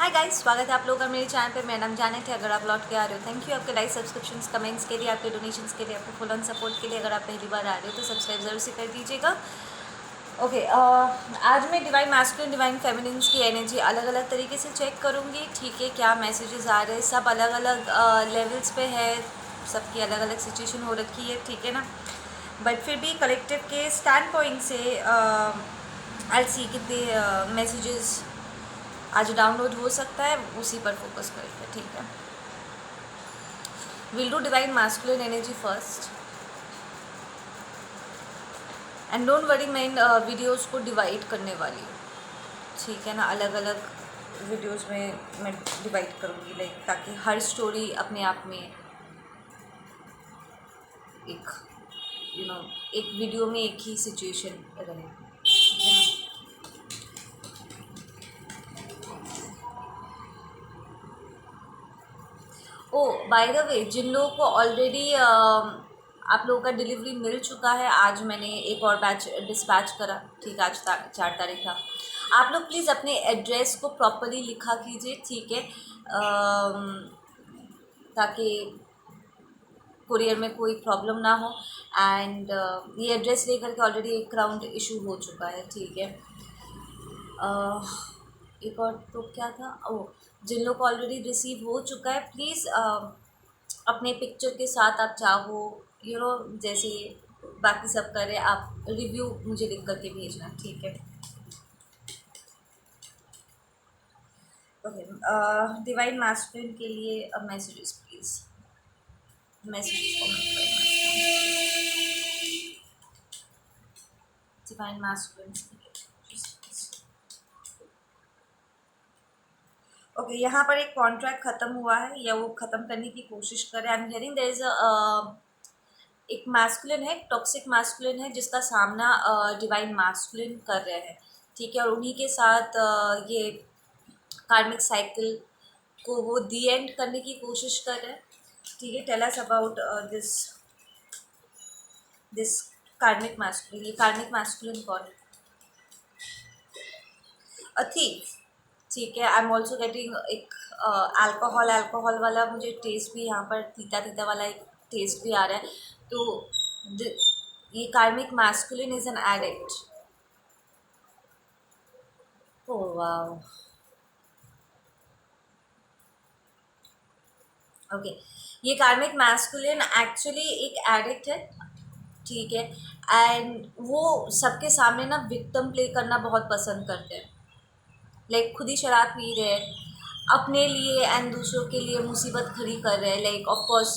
Hi guys, स्वागत है आप लोगों का मेरे चैनल पे। मेरा नाम जाने थे। अगर आप लौट के आ रहे हो, थैंक यू आपके लाइक, सब्सक्रिप्शंस, कमेंट्स के लिए, आपके डोनेशंस के लिए, आपके फुल ऑन सपोर्ट के लिए। अगर आप पहली बार आ रहे हो तो सब्सक्राइब ज़रूर से कर दीजिएगा। ओके, आज मैं डिवाइन मैस्कुलिन, डिवाइन फेमिनिन्स की एनर्जी अलग अलग तरीके से चेक करूँगी। ठीक है, क्या मैसेजेस आ रहे हैं, सब अलग अलग लेवल्स पे है, सबकी अलग अलग सिचुएशन हो रखी है, ठीक है ना। बट फिर भी कलेक्टिव के स्टैंड पॉइंट से आई सी कितने मैसेजेस आज डाउनलोड हो सकता है, उसी पर फोकस करेंगे, ठीक है। Will do divine masculine energy first and don't worry, मैं इन वीडियोज़ को डिवाइड करने वाली हूँ, ठीक है ना। अलग अलग वीडियोज़ में मैं डिवाइड करूँगी, लाइक ताकि हर स्टोरी अपने आप में एक एक वीडियो में एक ही सिचुएशन रहे, ठीक है ना। ओ बाय द वे, जिन लोगों को ऑलरेडी आप लोगों का डिलीवरी मिल चुका है, आज मैंने एक और बैच डिस्पैच करा, ठीक है। आज 4 तारीख था। आप लोग प्लीज़ अपने एड्रेस को प्रॉपरली लिखा कीजिए, ठीक है, ताकि कुरियर में कोई प्रॉब्लम ना हो। एंड ये एड्रेस लेकर के ऑलरेडी एक राउंड इशू हो चुका है, ठीक है। एक और तो क्या था, ओ जिन लोग को ऑलरेडी रिसीव हो चुका है, प्लीज़ अपने पिक्चर के साथ आप चाहो जैसे बाकी सब करें, आप रिव्यू मुझे लिख करके भेजना, ठीक है। ओके, डिवाइन मास्कुलिन के लिए मैसेजेस प्लीज़, मैसेजेस कमेंट करना। डिवाइन मास्कुलिन के लिए ओके, यहाँ पर एक कॉन्ट्रैक्ट ख़त्म हुआ है या वो ख़त्म करने की कोशिश कर रहे हैं। I am hearing there is एक मैस्कुलिन है, टॉक्सिक मैस्कुलिन है, जिसका सामना डिवाइन मैस्कुलिन कर रहे हैं, ठीक है। और उन्हीं के साथ ये कार्मिक साइकिल को वो दी एंड करने की कोशिश कर रहे हैं, ठीक है। Tell us about this this karmic masculine. ये कार्मिक मैस्कुलिन कौन है? अ थीफ, ठीक है। आई एम ऑल्सो गेटिंग एक अल्कोहल वाला मुझे टेस्ट भी यहाँ पर तीता तीता वाला एक टेस्ट भी आ रहा है। तो ये karmic masculine is an addict. Oh wow, okay. ये कार्मिक मैस्कुलिन एक्चुअली एक एडिक्ट है, ठीक है। एंड वो सबके सामने ना विक्टिम प्ले करना बहुत पसंद करते हैं, लाइक खुद ही शराब पी रहे हैं, अपने लिए एंड दूसरों के लिए मुसीबत खड़ी कर रहे हैं। लाइक ऑफ कोर्स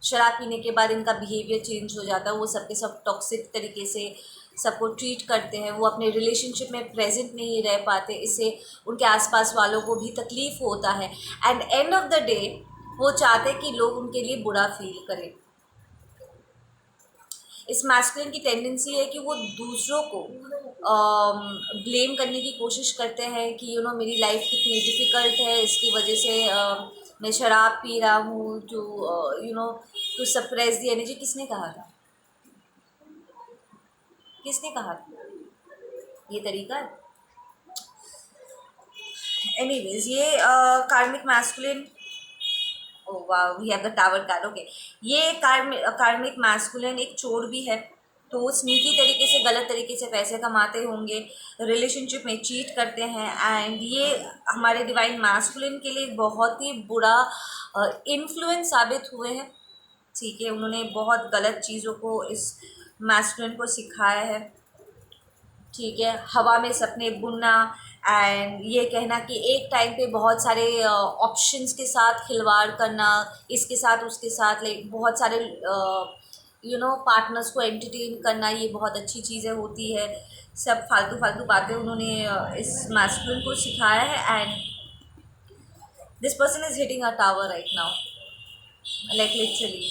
शराब पीने के बाद इनका बिहेवियर चेंज हो जाता है, वो सबके सब टॉक्सिक तरीके से सबको ट्रीट करते हैं, वो अपने रिलेशनशिप में प्रेजेंट नहीं रह पाते, इससे उनके आसपास वालों को भी तकलीफ़ होता है। And end of the day वो चाहते हैं कि लोग उनके लिए बुरा फील करें। इस मैस्कुलिन की टेंडेंसी है कि वो दूसरों को ब्लेम करने की कोशिश करते हैं कि मेरी लाइफ कितनी डिफ़िकल्ट है, इसकी वजह से मैं शराब पी रहा हूँ, टू सप्रेस दी एनर्जी। किसने कहा था? किसने कहा था ये तरीका? एनीवेज, ये कार्मिक मैस्कुलिन, ओ वाह, we have the tower card, okay. ये कार्मिक मैस्कुलिन एक चोर भी है, तो वो स्नीकी तरीके से, गलत तरीके से पैसे कमाते होंगे, रिलेशनशिप में चीट करते हैं। एंड ये हमारे डिवाइन मैस्कुलिन के लिए बहुत ही बुरा इन्फ्लुएंस साबित हुए हैं, ठीक है। उन्होंने बहुत गलत चीज़ों को इस मैस्कुलिन को सिखाया है, ठीक है। हवा में सपने बुनना एंड ये कहना कि एक टाइम पे बहुत सारे ऑप्शंस के साथ खिलवाड़ करना, इसके साथ उसके साथ, लाइक बहुत सारे पार्टनर्स को एंटरटेन करना, ये बहुत अच्छी चीज़ें होती है। सब फालतू फालतू बातें उन्होंने इस मैस्कुलिन को सिखाया है। And this person is hitting a tower right now, like literally,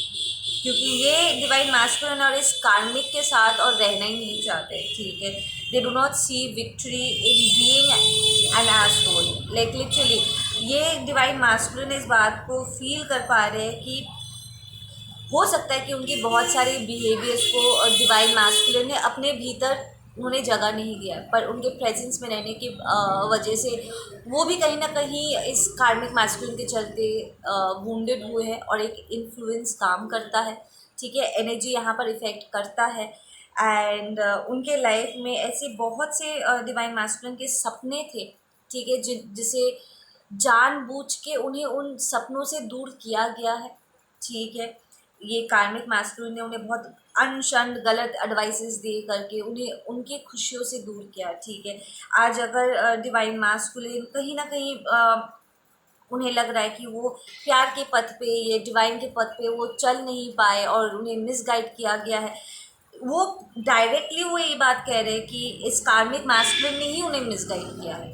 क्योंकि ये डिवाइन मैस्कुलिन और इस कार्मिक के साथ और रहना ही नहीं चाहते, ठीक है। They do not see victory in being an asshole, like literally ये डिवाइन मैस्कुलिन इस बात को फील कर पा रहे हैं कि हो सकता है कि उनकी बहुत सारी बिहेवियर्स को डिवाइन मैस्कुलिन ने अपने भीतर उन्होंने जगह नहीं दिया, पर उनके प्रेजेंस में रहने की वजह से वो भी कहीं ना कहीं इस कार्मिक मैस्कुलिन के चलते वुंडेड हुए हैं, और एक इन्फ्लुएंस काम करता है, ठीक है, एनर्जी यहाँ पर इफ़ेक्ट करता है। एंड उनके लाइफ में ऐसे बहुत से डिवाइन मैस्कुलिन के सपने थे, ठीक है, जिसे जानबूझ के उन्हें उन सपनों से दूर किया गया है, ठीक है। ये कार्मिक मैस्कुलिन ने उन्हें बहुत अनशन गलत एडवाइसेस दे करके उन्हें उनकी खुशियों से दूर किया, ठीक है। आज अगर डिवाइन मैस्कुलिन कहीं ना कहीं उन्हें लग रहा है कि वो प्यार के पथ पे, ये डिवाइन के पथ पे वो चल नहीं पाए और उन्हें मिसगाइड किया गया है, वो डायरेक्टली वो ये बात कह रहे हैं कि इस कार्मिक मैस्कुलिन ने ही उन्हें मिसगाइड किया है,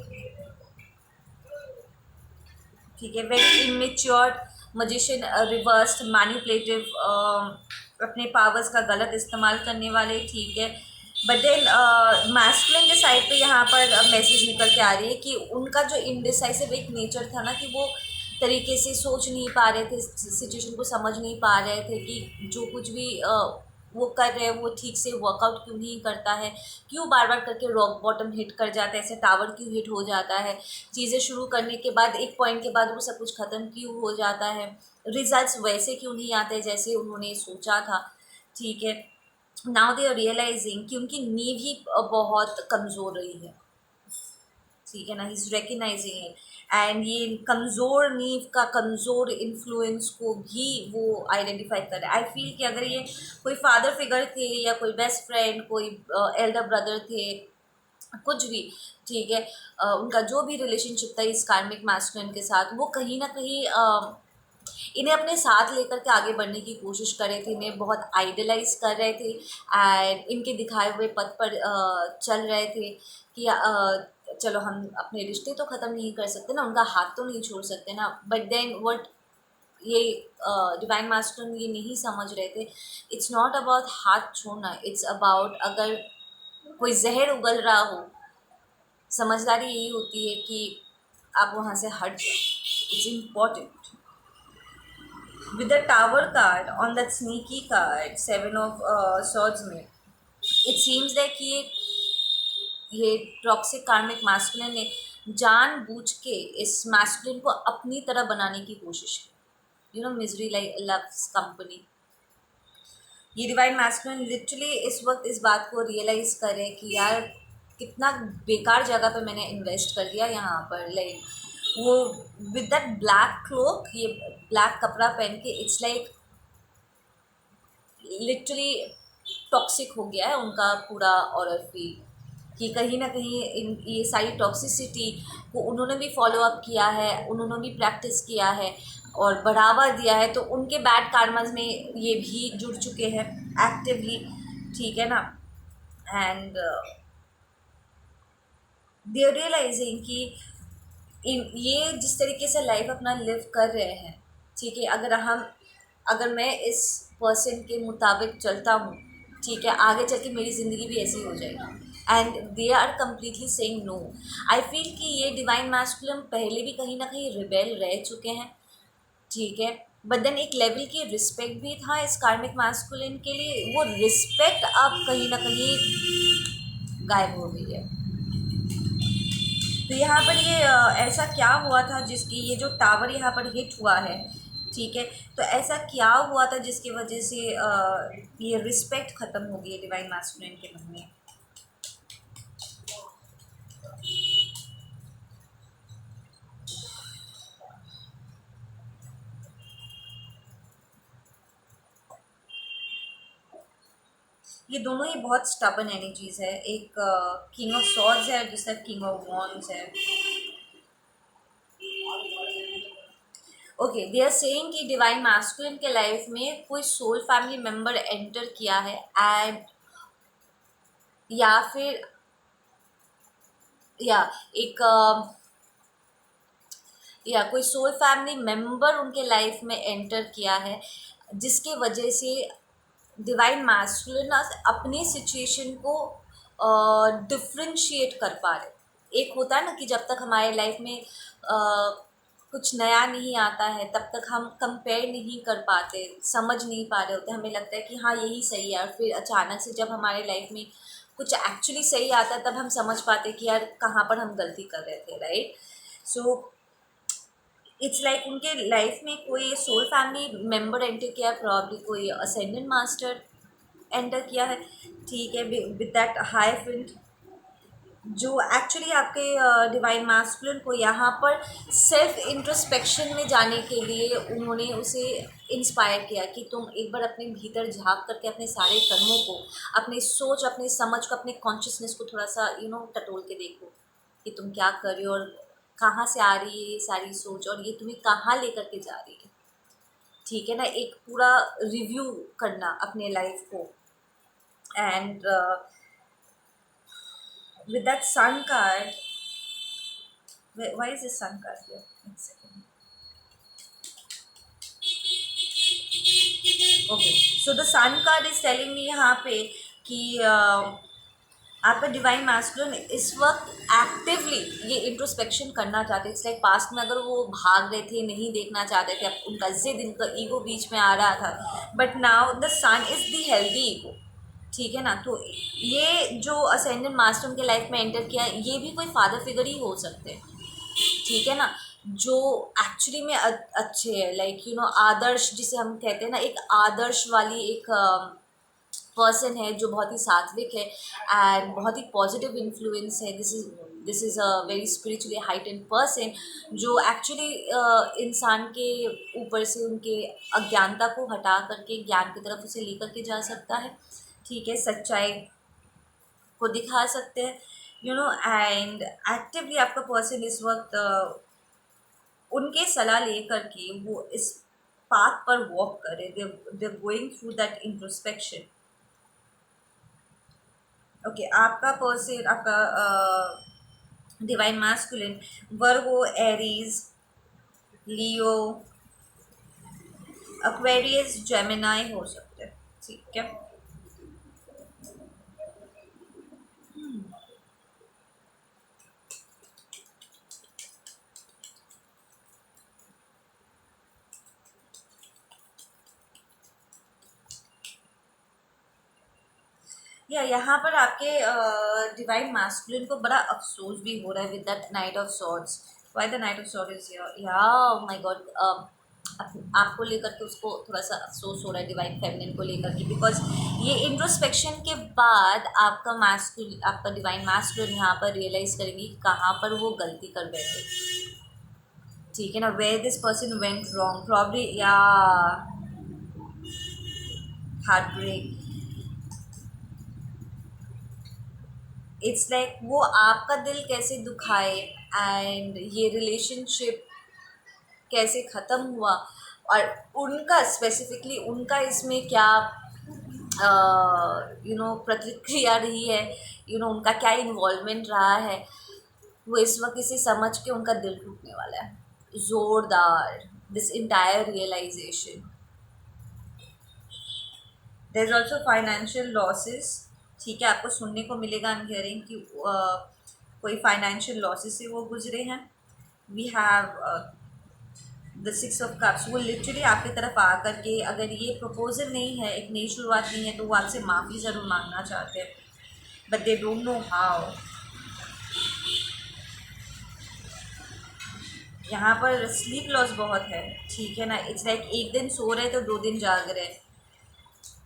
ठीक है। Very immature magician, reversed manipulative, अपने पावर्स का गलत इस्तेमाल करने वाले, ठीक है। बट देन मैस्कुलिन के साइड पे यहाँ पर मैसेज निकल के आ रही है कि उनका जो इनडिसाइसिव एक नेचर था ना, कि वो तरीके से सोच नहीं पा रहे थे, सिचुएशन को समझ नहीं पा रहे थे कि जो कुछ भी वो कर रहे हैं वो ठीक से वर्कआउट क्यों नहीं करता है, क्यों बार बार करके रॉक बॉटम हिट कर जाता है, ऐसे टावर क्यों हिट हो जाता है, चीज़ें शुरू करने के बाद एक पॉइंट के बाद वो सब कुछ ख़त्म क्यों हो जाता है, रिजल्ट्स वैसे क्यों नहीं आते जैसे उन्होंने सोचा था, ठीक है। नाउ दे आर रियलाइजिंग कि उनकी नींव ही बहुत कमज़ोर रही है, ठीक है ना, he is recognising it. And ये कमज़ोर नींव का कमज़ोर इन्फ्लुएंस को भी वो आइडेंटिफाई कर रहे हैं। आई फील कि अगर ये कोई फादर फिगर थे या कोई बेस्ट फ्रेंड, कोई एल्डर ब्रदर थे, कुछ भी, ठीक है, उनका जो भी रिलेशनशिप था इस कार्मिक मैस्कुलिन के साथ, वो कहीं ना कहीं इन्हें अपने साथ लेकर के आगे बढ़ने की कोशिश कर रहे थे, इन्हें बहुत आइडलाइज कर रहे थे एंड इनके दिखाए हुए पथ पर चल रहे थे कि चलो हम अपने रिश्ते तो ख़त्म नहीं कर सकते ना, उनका हाथ तो नहीं छोड़ सकते ना। बट देन व्हाट ये डिवाइन मास्टर ये नहीं समझ रहे थे, इट्स नॉट अबाउट हाथ छोड़ना, इट्स अबाउट अगर कोई जहर उगल रहा हो, समझदारी यही होती है कि आप वहाँ से हट जाओ, it's important. With the tower card on that sneaky card, seven of swords में, it seems like ये टॉक्सिक कार्मिक मैस्कुलिन ने जानबूझ के इस मैस्कुलिन को अपनी तरह बनाने की कोशिश की, मिजरी लाइक लव्स कंपनी। ये डिवाइन मैस्कुलिन लिटरली इस वक्त इस बात को रियलाइज़ करे कि यार कितना बेकार जगह पे मैंने इन्वेस्ट कर दिया यहाँ पर, लाइक वो विद दैट ब्लैक क्लोक, ये ब्लैक कपड़ा पहन के, इट्स लाइक लिटरली टॉक्सिक हो गया है उनका पूरा ऑरर फील, कि कहीं ना कहीं ये सारी टॉक्सिसिटी को उन्होंने भी फॉलो अप किया है, उन्होंने भी प्रैक्टिस किया है और बढ़ावा दिया है, तो उनके बैड कार्मास में ये भी जुड़ चुके हैं एक्टिवली, ठीक है ना। एंड दे आर रियलाइजिंग कि ये जिस तरीके से लाइफ अपना लिव कर रहे हैं, ठीक है, अगर मैं इस पर्सन के मुताबिक चलता हूँ, ठीक है, आगे चल के मेरी ज़िंदगी भी ऐसी हो जाएगी। And they are completely saying no. I feel कि ये डिवाइन मैस्कुलिन पहले भी कहीं ना कहीं रिबेल रह चुके हैं, ठीक है, बट देन एक लेवल की रिस्पेक्ट भी था इस कार्मिक मैस्कुलिन के लिए, वो रिस्पेक्ट अब कहीं ना कहीं गायब हो गई है। तो यहाँ पर ये ऐसा क्या हुआ था जिसकी ये जो टावर यहाँ पर हिट हुआ है, ठीक है, तो ऐसा क्या हुआ था जिसकी वजह से ये रिस्पेक्ट ख़त्म हो गई है डिवाइन मैस्कुलिन के मन में। ये दोनों ही बहुत स्टबन एनर्जीज है, एक किंग ऑफ सॉर्ड्स है, दूसरा किंग ऑफ वॉन्ड्स है। ओके, दे आर सेइंग कि डिवाइन मैस्कुलिन के लाइफ में कोई सोल फैमिली मेम्बर एंटर किया है, एंड या फिर या एक या कोई सोल फैमिली मेम्बर उनके लाइफ में एंटर किया है, जिसके वजह से डिवाइन मैस्कुलिन अपनी सिचुएशन को डिफ्रेंशिएट कर पा रहे। एक होता है ना कि जब तक हमारे लाइफ में कुछ नया नहीं आता है तब तक हम कंपेयर नहीं कर पाते, समझ नहीं पा रहे होते, हमें लगता है कि हाँ यही सही है, और फिर अचानक से जब हमारे लाइफ में कुछ एक्चुअली सही आता है तब हम समझ पाते कि यार कहाँ पर हम गलती कर रहे थे, राइट? सो इट्स लाइक उनके लाइफ में कोई सोल फैमिली मेम्बर एंटर किया, प्रॉब्ली कोई असेंडेंट मास्टर एंटर किया है, ठीक है, विद दैट हाइफेंट, जो एक्चुअली आपके डिवाइन मास्कुलिन को यहाँ पर सेल्फ इंट्रोस्पेक्शन में जाने के लिए उन्होंने उसे इंस्पायर किया कि तुम एक बार अपने भीतर झांक करके अपने सारे कर्मों को, अपनी सोच, अपनी समझ को, अपने कॉन्शियसनेस को थोड़ा सा टटोल के देखो कि तुम क्या कर रहे हो और कहाँ से आ रही है ये सारी सोच और ये तुम्हें कहाँ लेकर के जा रही है, ठीक है ना? एक पूरा रिव्यू करना अपने लाइफ को। And with that sun card, why is this sun card here? One second. Okay, so the sun card is telling me यहाँ पे कि आपका डिवाइन मैस्कुलिन इस वक्त एक्टिवली ये इंट्रोस्पेक्शन करना चाहते हैं। इट्स लाइक पास्ट में अगर वो भाग रहे थे, नहीं देखना चाहते थे, अब उनका जिद, इनका ईगो बीच में आ रहा था, but now the sun is the healthy ego, ठीक है ना? तो ये जो असेंडेंट मास्टर उनके लाइफ में एंटर किया, ये भी कोई फादर फिगर ही हो सकते हैं, ठीक है ना? जो एक्चुअली में अच्छे है, लाइक आदर्श जिसे हम कहते हैं ना, एक आदर्श वाली एक पर्सन है जो बहुत ही सात्विक है एंड बहुत ही पॉजिटिव इन्फ्लुएंस है। This is a very spiritually heightened person जो एक्चुअली इंसान के ऊपर से उनके अज्ञानता को हटा करके ज्ञान की तरफ उसे लेकर के जा सकता है, ठीक है, सच्चाई को दिखा सकते हैं, एंड एक्टिवली आपका पर्सन इस वक्त उनके सलाह लेकर के वो इस पाथ पर वॉक करे, they going through that introspection. Okay, आपका पर्सन, आपका डिवाइन मैस्कुलिन वर्गो, एरीज, लियो, एक्वेरियस, जेमिनाई हो सकते हैं, ठीक है। या यहाँ पर आपके डिवाइन मास्कुलिन को बड़ा अफसोस भी हो रहा है with that night of swords. Why the night of sword is here? या माय गॉड, आपको लेकर के उसको थोड़ा सा अफसोस हो रहा है डिवाइन फेमिनिन को लेकर के, बिकॉज ये इंट्रोस्पेक्शन के बाद आपका डिवाइन मास्कुलिन यहाँ पर रियलाइज़ करेंगे कि कहाँ पर वो गलती कर बैठे, ठीक है ना? Where this person went wrong, probably, या हार्ट ब्रेक। इट्स लाइक वो आपका दिल कैसे दुखाए एंड ये रिलेशनशिप कैसे ख़त्म हुआ और उनका स्पेसिफिकली उनका इसमें क्या प्रतिक्रिया रही है, उनका क्या इन्वॉल्वमेंट रहा है, वो इस वक्त इसे समझ के उनका दिल टूटने वाला है ज़ोरदार, this entire realization. There is also financial losses, ठीक है, आपको सुनने को मिलेगा, आई एम हियरिंग कि कोई फाइनेंशियल लॉसेस से वो गुजरे हैं। We have the 6 of cups, वो लिटरली आपकी तरफ आ करके, अगर ये प्रपोजल नहीं है, एक नई शुरुआत नहीं है, तो वो आपसे माफ़ी ज़रूर मांगना चाहते हैं, but they don't know how. यहाँ पर स्लीप लॉस बहुत है, ठीक है ना? इट्स लाइक एक दिन सो रहे तो 2 दिन जाग रहे,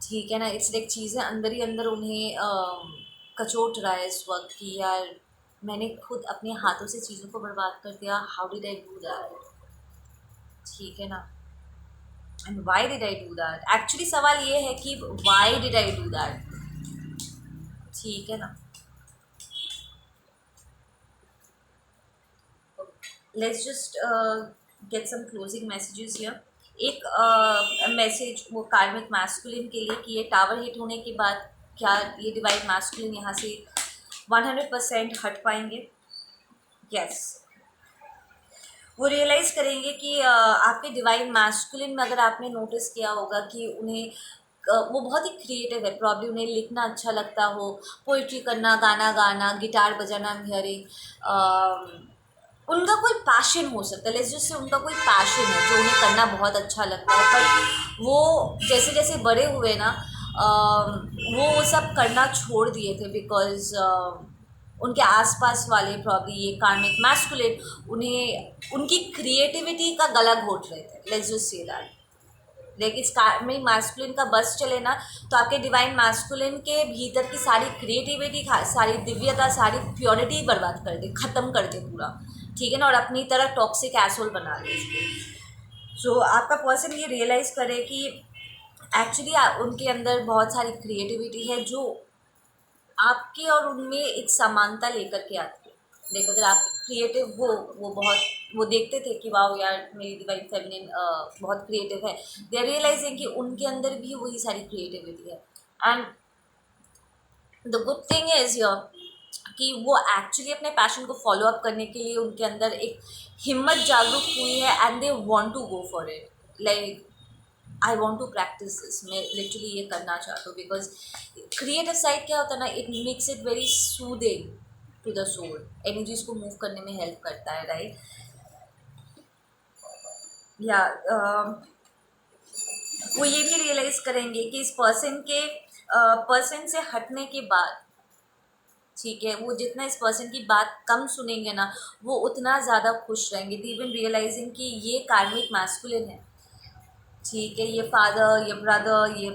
ठीक है ना? इट्स लाइक चीज़ें अंदर ही अंदर उन्हें कचोट रहा है इस वक्त कि यार मैंने खुद अपने हाथों से चीज़ों को बर्बाद कर दिया, how did I do that, ठीक है ना? And why did I do that? Actually सवाल ये है कि why did I do that, ठीक है ना? Let's just get some closing messages here. एक मैसेज वो कार्मिक मैस्कुलिन के लिए कि ये टावर हिट होने के बाद क्या ये डिवाइन मैस्कुलिन यहाँ से 100% हट पाएंगे? यस, वो रियलाइज़ करेंगे कि आपके डिवाइन मैस्कुलिन में अगर आपने नोटिस किया होगा कि उन्हें वो बहुत ही क्रिएटिव है, प्रॉब्लम उन्हें लिखना अच्छा लगता हो, पोइट्री करना, गाना गाना, गिटार बजाना, हियरिंग, उनका कोई पैशन हो सकता है, जैसे उनका कोई पैशन है जो उन्हें करना बहुत अच्छा लगता है, पर वो जैसे जैसे बड़े हुए ना वो सब करना छोड़ दिए थे बिकॉज उनके आसपास वाले प्रॉब्ली ये कार्मिक मैस्कुलिन उन्हें उनकी क्रिएटिविटी का गला घोट रहे थे, लेट्स जस्ट से दैट। लेकिन इस कार्मिक मैस्कुलिन का बस चले ना तो आपके डिवाइन मैस्कुलिन के भीतर की सारी क्रिएटिविटी, सारी दिव्यता, सारी प्योरिटी बर्बाद कर दे, ख़त्म कर दे पूरा, ठीक है ना, और अपनी तरह टॉक्सिक एसोल बना दे इसको। सो आपका पर्सन ये रियलाइज़ करे कि एक्चुअली उनके अंदर बहुत सारी क्रिएटिविटी है जो आपके और उनमें एक समानता लेकर के आती है। देखो अगर आप क्रिएटिव हो, वो देखते थे कि वाह यार मेरी डिवाइन फेमिनिन बहुत क्रिएटिव है, दे आर रियलाइजिंग कि उनके अंदर भी वही सारी क्रिएटिविटी है। And the good thing is your कि वो एक्चुअली अपने पैशन को फॉलो अप करने के लिए उनके अंदर एक हिम्मत जागरूक हुई है and they want to go for it. Like I want to practice this, मैं लिटरली ये करना चाहता हूँ बिकॉज क्रिएटिव साइड क्या होता है ना, it makes it very soothing to the soul, energies को मूव करने में हेल्प करता है, राइट। या वो ये भी रियलाइज करेंगे कि इस पर्सन से हटने के बाद, ठीक है, वो जितना इस पर्सन की बात कम सुनेंगे ना वो उतना ज़्यादा खुश रहेंगे। इवन रियलाइजिंग कि ये कार्मिक मैस्कुलिन है, ठीक है, ये फादर, ये ब्रदर, ये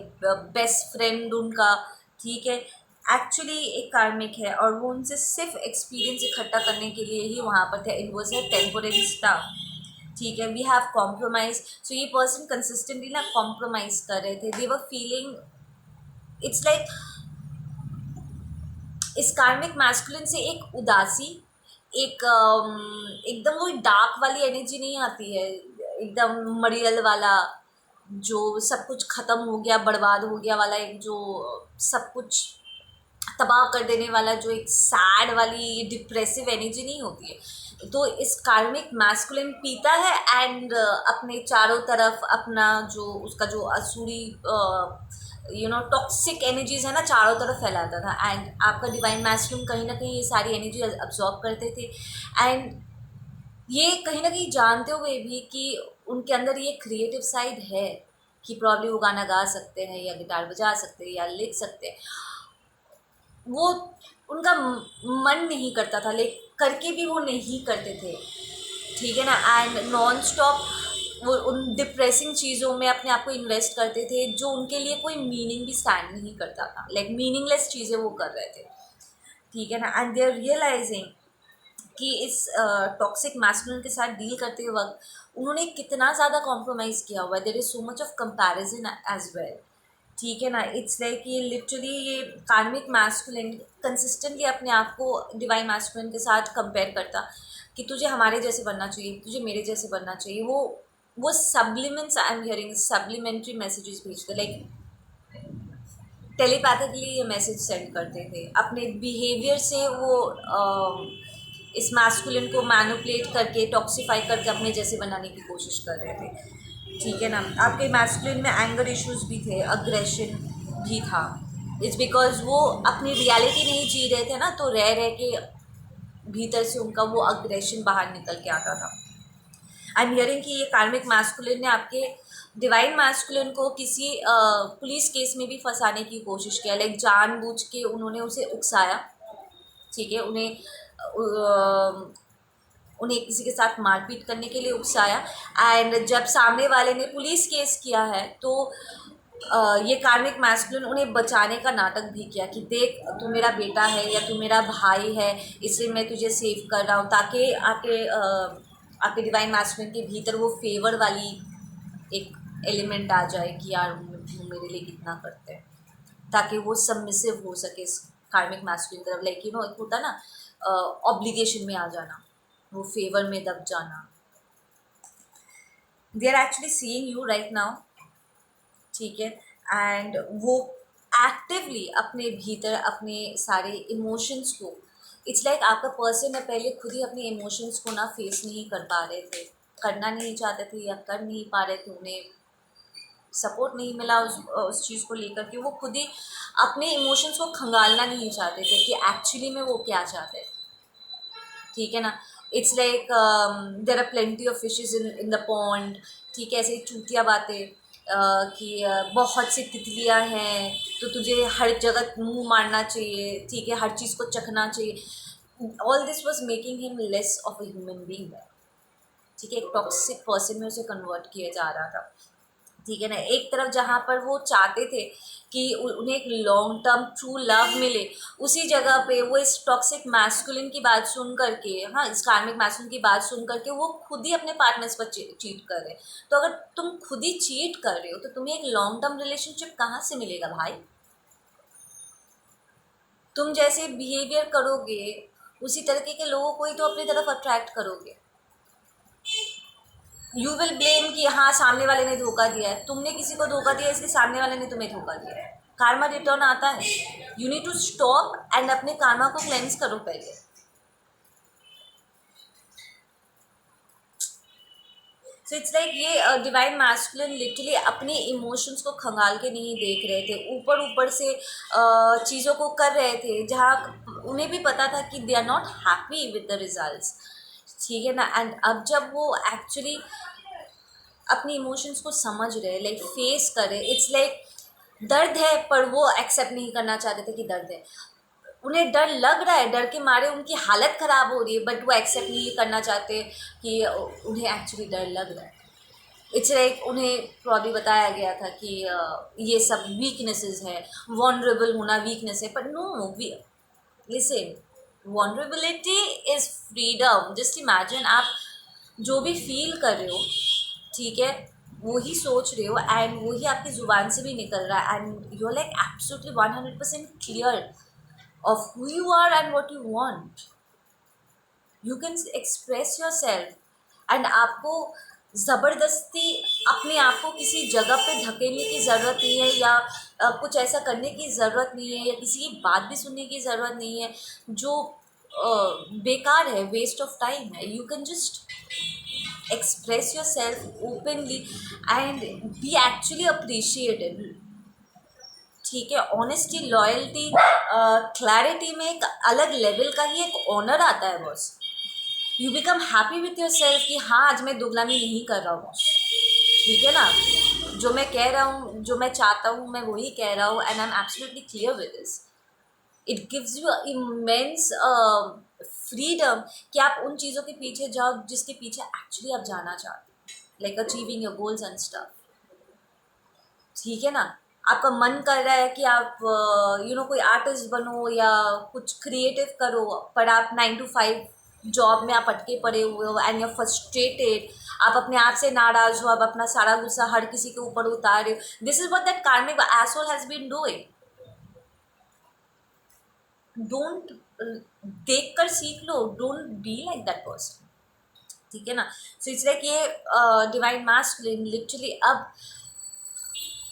बेस्ट फ्रेंड उनका, ठीक है, एक्चुअली एक कार्मिक है और वो उनसे सिर्फ एक्सपीरियंस इकट्ठा करने के लिए ही वहाँ पर थे। It was a temporary staff, ठीक है। वी हैव कॉम्प्रोमाइज, सो ये पर्सन कंसिस्टेंटली ना कॉम्प्रोमाइज़ कर रहे थे। दे वर फीलिंग इट्स लाइक इस कार्मिक मैस्कुलिन से एक उदासी, एक एकदम वो डार्क वाली एनर्जी नहीं आती है, एकदम मरियल वाला, जो सब कुछ ख़त्म हो गया, बर्बाद हो गया वाला, एक जो सब कुछ तबाह कर देने वाला, जो एक सैड वाली डिप्रेसिव एनर्जी नहीं होती है। तो इस कार्मिक मैस्कुलिन पीता है एंड अपने चारों तरफ अपना जो उसका जो असुरी टॉक्सिक एनर्जीज है ना चारों तरफ फैलाता था। एंड आपका डिवाइन मैस्कुलिन कहीं ना कहीं ये सारी एनर्जी अब्जॉर्ब करते थे। एंड ये कहीं ना कहीं जानते हुए भी कि उनके अंदर ये क्रिएटिव साइड है कि प्रॉब्ली वो गाना गा सकते हैं या गिटार बजा सकते हैं या लिख सकते हैं, वो उनका मन नहीं करता था, लेकिन करके भी वो नहीं करते थे, ठीक है ना। एंड नॉन स्टॉप वो उन डिप्रेसिंग चीज़ों में अपने आप को इन्वेस्ट करते थे जो उनके लिए कोई मीनिंग भी स्टैंड नहीं करता था, लाइक मीनिंगलेस चीज़ें वो कर रहे थे, ठीक है ना। एंड दे आर रियलाइजिंग कि इस टॉक्सिक मैस्कुलिन के साथ डील करते वक्त उन्होंने कितना ज़्यादा कॉम्प्रोमाइज़ किया हुआ है। There is so much of comparison as well, ठीक है ना। इट्स लाइक ये लिटरली ये कार्मिक मैस्कुलिन कंसिस्टेंटली अपने आप को डिवाइन मैस्कुलिन के साथ कंपेयर करता कि तुझे हमारे जैसे बनना चाहिए, तुझे मेरे जैसे बनना चाहिए। वो सब्लिमेंट्स I am hearing, supplementary messages भेजते, लाइक टेलीपैथिकली ये मैसेज सेंड करते थे। अपने बिहेवियर से वो इस मैस्कुलिन को मैनिपुलेट करके, टॉक्सिफाई करके अपने जैसे बनाने की कोशिश कर रहे थे, ठीक है ना। आपके मैस्कुलिन में एंगर इश्यूज भी थे, अग्रेशन भी था। इट्स बिकॉज वो अपनी रियलिटी नहीं जी रहे थे ना, तो रह रह के भीतर से उनका वो अग्रेशन बाहर निकल के आता था। आई एम हियरिंग कि ये कार्मिक मैस्कुलिन ने आपके डिवाइन मैस्कुलिन को किसी पुलिस केस में भी फंसाने की कोशिश किया, लाइक जानबूझ के उन्होंने उसे उकसाया, ठीक है, उन्हें किसी के साथ मारपीट करने के लिए उकसाया। एंड जब सामने वाले ने पुलिस केस किया है तो ये कार्मिक मैस्कुलिन उन्हें बचाने का नाटक भी किया कि देख तू मेरा बेटा है या तू मेरा भाई है, इसलिए मैं तुझे सेव कर रहा हूँ, ताकि आपके डिवाइन मैस्कुलिन के भीतर वो फेवर वाली एक एलिमेंट आ जाए कि यार वो मेरे लिए कितना करते हैं, ताकि वो सबमिसिव हो सके इस कार्मिक मैस्कुलिन की तरफ। लाइक एक होता ना ऑब्लिगेशन में आ जाना, वो फेवर में दब जाना। They are actually seeing you right now, ठीक है। एंड वो एक्टिवली अपने भीतर अपने सारे इमोशंस को, इट्स लाइक आपका पर्सन है पहले खुद ही अपने इमोशंस को ना फेस नहीं कर पा रहे थे, करना नहीं चाहते थे या कर नहीं पा रहे थे, उन्हें सपोर्ट नहीं मिला उस चीज़ को लेकर के। वो खुद ही अपने इमोशंस को खंगालना नहीं चाहते थे कि एक्चुअली में वो क्या चाहते हैं, ठीक है ना। It's like there are plenty of fishes in the pond, ठीक है, ऐसे चूतिया बातें कि बहुत सी तितलियां हैं तो तुझे हर जगह मुंह मारना चाहिए, ठीक है, हर चीज़ को चखना चाहिए। All this was making him less of a human being, ठीक है, एक टॉक्सिक पर्सन में उसे कन्वर्ट किया जा रहा था, ठीक है ना। एक तरफ जहाँ पर वो चाहते थे कि उन्हें एक लॉन्ग टर्म ट्रू लव मिले, उसी जगह पे वो इस टॉक्सिक मैस्कुलिन की बात सुन करके, हाँ, इस कार्मिक मैस्कुलिन की बात सुन करके वो खुद ही अपने पार्टनर्स पर चीट कर रहे हैं। तो अगर तुम खुद ही चीट कर रहे हो तो तुम्हें एक लॉन्ग टर्म रिलेशनशिप कहाँ से मिलेगा भाई? तुम जैसे बिहेवियर करोगे उसी तरीके के लोगों को ही तो अपनी तरफ अट्रैक्ट करोगे। यू विल ब्लेम कि हाँ सामने वाले ने धोखा दिया है, तुमने किसी को धोखा दिया इसलिए सामने वाले ने तुम्हें धोखा दिया है। कार्मा रिटर्न आता है। You need to stop and अपने कार्मा को क्लेंस करो पहले। सो इट्स लाइक ये डिवाइन मैस्कुलिन लिटरली अपने इमोशंस को खंगाल के नहीं देख रहे थे, ऊपर ऊपर से चीज़ों को कर रहे थे जहाँ उन्हें भी पता था कि they are not happy with the results, ठीक है ना। एंड अब जब वो एक्चुअली अपनी इमोशंस को समझ रहे, लाइक फेस करे, इट्स लाइक दर्द है पर वो एक्सेप्ट नहीं करना चाहते थे कि दर्द है। उन्हें डर लग रहा है, डर के मारे उनकी हालत ख़राब हो रही है, बट वो एक्सेप्ट नहीं करना चाहते कि उन्हें एक्चुअली डर लग रहा है। इट्स लाइक उन्हें प्रॉब्ली बताया गया था कि ये सब वीकनेसेस है, वॉनरेबल होना वीकनेस है, पर no, listen, vulnerability is freedom. Just imagine आप जो भी फील कर रहे हो, ठीक है, वो ही सोच रहे हो एंड वो ही आपकी ज़ुबान से भी निकल रहा है, and you are like absolutely 100% clear of who you are and what you want. You can express yourself and आपको ज़बरदस्ती अपने आप को किसी जगह पे धकेलने की ज़रूरत नहीं है, या कुछ ऐसा करने की ज़रूरत नहीं है, या किसी की बात भी सुनने की ज़रूरत नहीं है जो बेकार है, वेस्ट ऑफ टाइम है। You can just express yourself openly and be actually appreciated, ठीक है। ऑनेस्टी, लॉयल्टी, क्लैरिटी में एक अलग लेवल का ही एक ऑनर आता है boss. You become happy with your self कि हाँ आज मैं दुगलामी नहीं कर रहा हूँ, ठीक है ना। जो मैं कह रहा हूँ, जो मैं चाहता हूँ, मैं वही कह रहा हूँ, and I am absolutely clear with this. It gives you immense freedom कि आप उन चीज़ों के पीछे जाओ जिसके पीछे एक्चुअली आप जाना चाहते हो, like achieving your goals and stuff, ठीक है ना। आपका मन कर रहा है कि आप कोई आर्टिस्ट बनो या कुछ क्रिएटिव करो, पर आप 9 to 5 जॉब में आप अटके पड़े हुए हो एंड यूर फ्रस्ट्रेटेड, आप अपने आप से नाराज हो, आप अपना सारा गुस्सा हर किसी के ऊपर उतार रहे हो। This is what that karmic asshole has been doing. Don't देख कर सीख लो, don't be like that person, ठीक है ना। सो इट्स लाइक ये डिवाइन मास्कुलिन लिटरली अब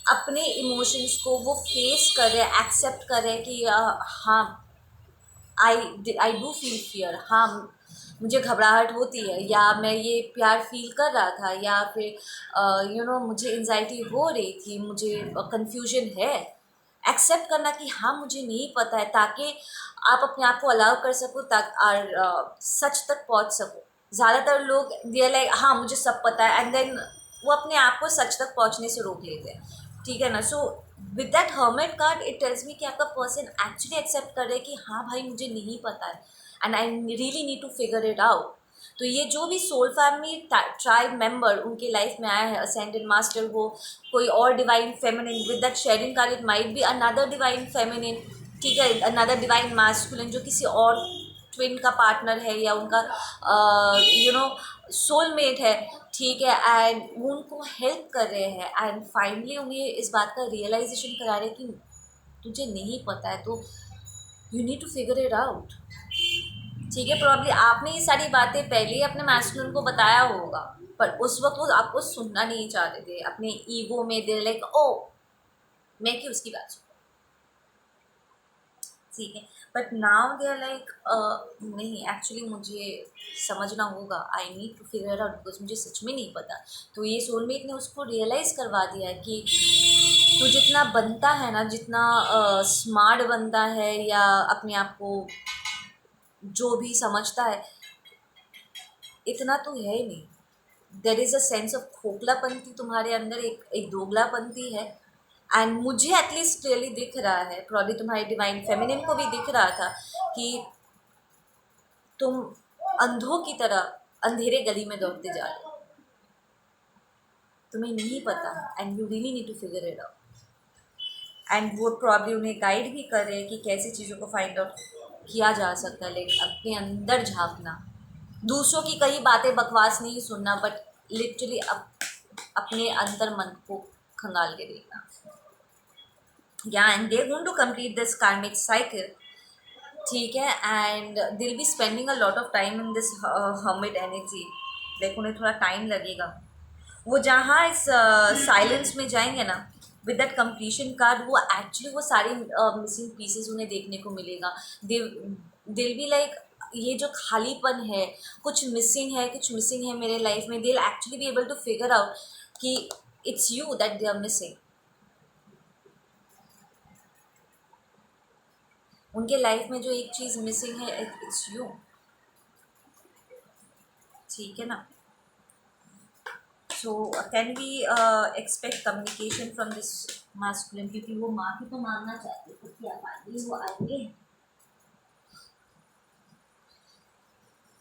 अपने इमोशंस को वो फेस करे, एक्सेप्ट करे कि हाँ आई डू फील फियर, हाँ मुझे घबराहट होती है, या मैं ये प्यार फील कर रहा था, या फिर मुझे एंजाइटी हो रही थी, मुझे कंफ्यूजन है। एक्सेप्ट करना कि हाँ मुझे नहीं पता है, ताकि आप अपने आप को अलाउ कर सको और सच तक पहुंच सको। ज़्यादातर लोग दे लाइक हाँ मुझे सब पता है, एंड देन वो अपने आप को सच तक पहुंचने से रोक लेते हैं, ठीक है ना। So with that hermit card it tells me कि आपका पर्सन एक्चुअली एक्सेप्ट कर रहे हैं कि हाँ भाई मुझे नहीं पता है and I really need to figure it out. तो ये जो भी सोल फैमिली ट्राइब मेंबर उनके लाइफ में आया है, असेंडेड मास्टर हो, कोई और divine feminine, with that sharing card it might be another divine feminine, ठीक है, अनदर डिवाइन मास्कुलिन जो किसी और ट्विन का पार्टनर है या उनका सोलमेट है, ठीक है, एंड वो उनको हेल्प कर रहे हैं एंड फाइनली उन्हें इस बात का रियलाइजेशन करा रहे हैं कि तुझे नहीं पता है तो you need to figure it out, ठीक है। प्रॉब्ली आपने ये सारी बातें पहले ही अपने मैस्कुलिन को बताया होगा, पर उस वक्त वो आपको सुनना नहीं चाहते थे, अपने ईगो में दे लाइक ओ मैं क्यों उसकी बात सुन, ठीक है। But now they are like नहीं एक्चुअली मुझे समझना होगा, I need to figure out because मुझे सच में नहीं पता। तो ये सोलमेट ने उसको रियलाइज़ करवा दिया है कि तू जितना बनता है ना, जितना स्मार्ट बनता है या अपने आप को जो भी समझता है, इतना तो है ही नहीं। There is a sense of खोखलापंती तुम्हारे अंदर, एक दोगलापंती है। एंड मुझे एटलीस्ट क्लियरली दिख रहा है, प्रॉब्ली तुम्हारी डिवाइन फेमिनिन को भी दिख रहा था कि तुम अंधों की तरह अंधेरे गली में दौड़ते जा रहे हो, तुम्हें नहीं पता, and you really need to figure it out. And वो प्रॉब्ली उन्हें गाइड भी कर रहे हैं कि कैसे चीज़ों को फाइंड आउट किया जा सकता है, लेकिन अपने अंदर झांकना, दूसरों की कई बातें बकवास नहीं सुनना, बट लिटरली अपने अंतर मन को खंगाल के देखना। Yeah and they going to complete this karmic cycle, ठीक है, and they will be spending a lot of time in this hermit energy, like उन्हें थोड़ा टाइम लगेगा। वो जहाँ इस साइलेंस में जाएंगे ना विद दैट कंप्लीशन कार्ड, वो एक्चुअली वो सारे मिसिंग पीसेस उन्हें देखने को मिलेगा। दे दिल बी लाइक, ये जो खालीपन है, कुछ मिसिंग है, कुछ मिसिंग है मेरे लाइफ में, they will actually be able to figure out कि it's you that they are missing. उनके लाइफ में जो एक चीज़ मिसिंग है, इट्स यू, ठीक है ना। So can we expect communication from this masculine, क्योंकि वो माफ़ी तो मांगना चाहते हैं, तो क्या फाइनली वो आएंगे।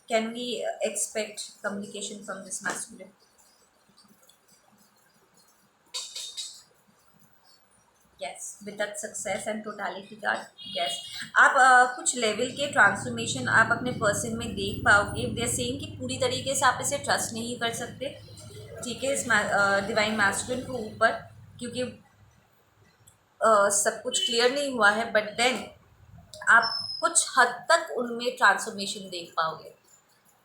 Can we expect communication from this masculine? Yes, with that success and totality card, yes. आप कुछ लेवल के ट्रांसफॉर्मेशन आप अपने पर्सन में देख पाओगे। दे आर सेइंग कि पूरी तरीके से आप इसे ट्रस्ट नहीं कर सकते, ठीक है, इस डिवाइन मैस्कुलिन के ऊपर, क्योंकि सब कुछ क्लियर नहीं हुआ है, बट देन आप कुछ हद तक उनमें ट्रांसफॉर्मेशन देख पाओगे,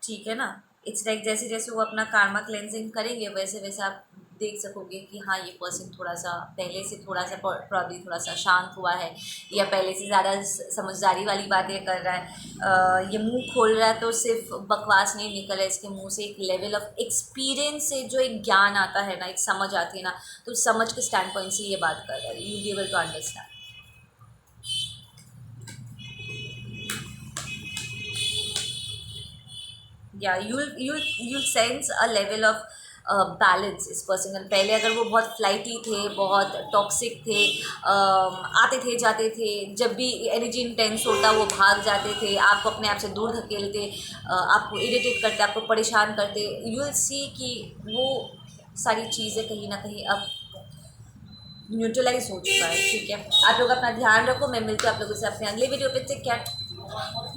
ठीक है ना। इट्स लाइक जैसे जैसे वो अपना कार्मा क्लेंजिंग करेंगे, वैसे वैसे आप देख सकोगे कि हाँ, ये पर्सन थोड़ा सा पहले से थोड़ा सा प्रॉब्ली थोड़ा सा शांत हुआ है, या पहले से ज़्यादा समझदारी वाली बातें कर रहा है। ये मुंह खोल रहा है तो सिर्फ बकवास नहीं निकल रहा है इसके मुंह से, एक लेवल ऑफ एक्सपीरियंस से जो एक ज्ञान आता है ना, एक समझ आती है ना, तो समझ के स्टैंड पॉइंट से ये बात कर रहा है, you be able to understand. Yeah you'll sense a level of balance इस पर्सन का। पहले अगर वो बहुत फ्लाइटी थे, बहुत टॉक्सिक थे, आते थे जाते थे, जब भी एनर्जी इंटेंस होता वो भाग जाते थे, आपको अपने आप से दूर धकेलते, आपको इरिटेट करते, आपको परेशान करते, यू विल सी कि वो सारी चीज़ें कहीं ना कहीं अब न्यूट्रलाइज हो चुका है, ठीक है। आप लोग अपना ध्यान रखो, मैं मिलती हूँ आप लोगों से अपने अगले वीडियो पे। Take care.